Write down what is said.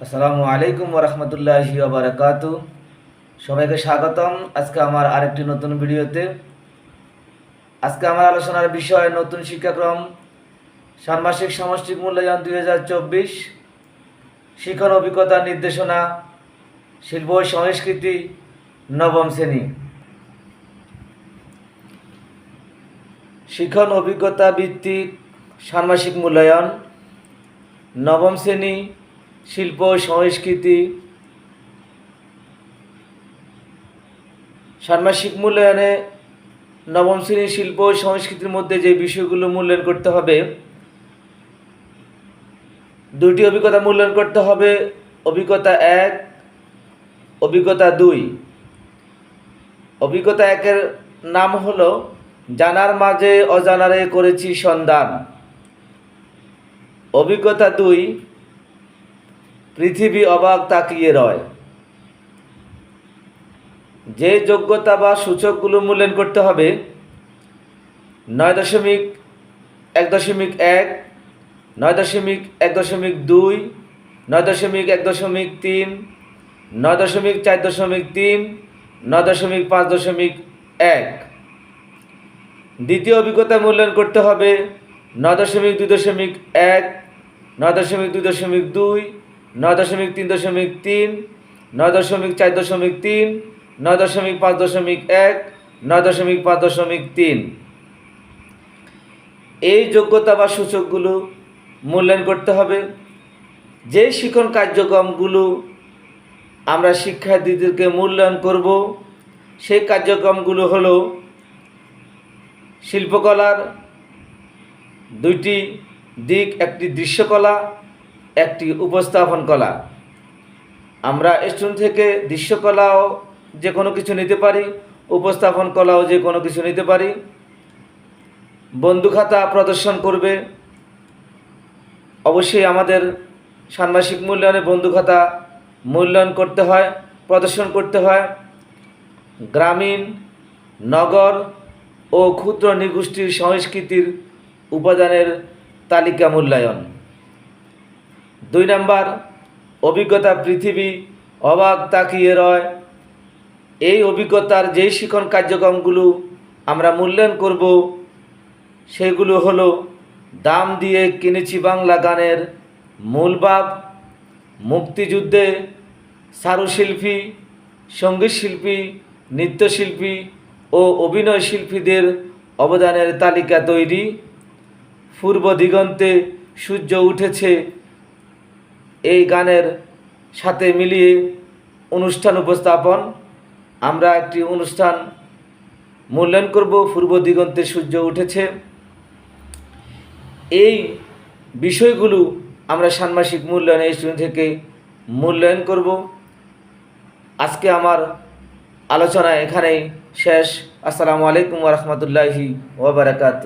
আসসালামু আলাইকুম ওরহমতুল্লাহি ওবারাকাতু। সবাইকে স্বাগতম আজকে আমার আরেকটি নতুন ভিডিওতে। আজকে আমার আলোচনার বিষয় নতুন শিক্ষাক্রম ষান্মাসিক সামষ্টিক মূল্যায়ন 2024, শিক্ষণ অভিজ্ঞতা নির্দেশনা, শিল্প ও সংস্কৃতি, নবম শ্রেণী। শিক্ষণ অভিজ্ঞতা ভিত্তিক ষান্মাসিক মূল্যায়ন, নবম শ্রেণী, শিল্প ও সংস্কৃতি। ষান্মাসিক মূল্যায়নে নবম শ্রেণীর শিল্প ও সংস্কৃতির মধ্যে যে বিষয়গুলো মূল্যায়ন করতে হবে, দুটি অভিজ্ঞতা মূল্যায়ন করতে হবে। অভিজ্ঞতা 1, অভিজ্ঞতা 2। অভিজ্ঞতা 1-এর নাম হলো জানার মাঝে অজানারে করেছি সন্ধান। অভিজ্ঞতা 2, পৃথিবী অবাক তাকিয়ে রয়। যে যোগ্যতা বা সূচকগুলো মূল্যায়ন করতে হবে, 9.1.1, 9.1.2, 9.1.3, 9.4.3, 9.5.1। দ্বিতীয় অভিজ্ঞতা মূল্যায়ন করতে হবে 9.2.1, 9.2.2, 9.3.3, 9.4.3, 9.5.1, 9.5.3। এই যোগ্যতা বা সূচকগুলো মূল্যায়ন করতে হবে। যে শিক্ষণ কার্যক্রমগুলো আমরা শিক্ষার্থীদেরকে মূল্যায়ন করব, সেই কার্যক্রমগুলো হলো শিল্পকলার দুইটি দিক, একটি দৃশ্যকলা, একটি উপস্থাপন কলা। আমরা স্টুডেন্ট থেকে দৃশ্যকলাও যে কোনো কিছু নিতে পারি, উপস্থাপন কলাও যে কোনো কিছু নিতে পারি। বন্ধুখাতা প্রদর্শন করবে। অবশ্যই আমাদের ষান্মাসিক মূল্যায়নে বন্ধুখাতা মূল্যায়ন করতে হয়, প্রদর্শন করতে হয়। গ্রামীণ, নগর ও ক্ষুদ্র নৃগোষ্ঠীর সংস্কৃতির উপাদানের তালিকা মূল্যায়ন। 2 নাম্বার, অভিজ্ঞতা পৃথিবী অবাক তাকিয়ে রয়। এই অভিজ্ঞতার যেই শিক্ষণ কার্যক্রমগুলো আমরা মূল্যায়ন করব, সেগুলো হলো দাম দিয়ে কিনেছি বাংলা গানের মূল ভাব, মুক্তিযুদ্ধে চারুশিল্পী, সঙ্গীত শিল্পী, নৃত্যশিল্পী ও অভিনয় শিল্পীদের অবদানের তালিকা তৈরি, পূর্ব দিগন্তে সূর্য উঠেছে এই গানের সাথে মিলিয়ে অনুষ্ঠান উপস্থাপন। আমরা একটি অনুষ্ঠান মূল্যায়ন করব, পূর্ব দিগন্তে সূর্য উঠেছে। এই বিষয়গুলো আমরা ষান্মাসিক মূল্যায়নে স্টুডেন্ট থেকে মূল্যায়ন করব। আজকে আমার আলোচনা এখানেই শেষ। আসসালামু আলাইকুম ওয়া রাহমাতুল্লাহি ওয়া বারাকাতুহু।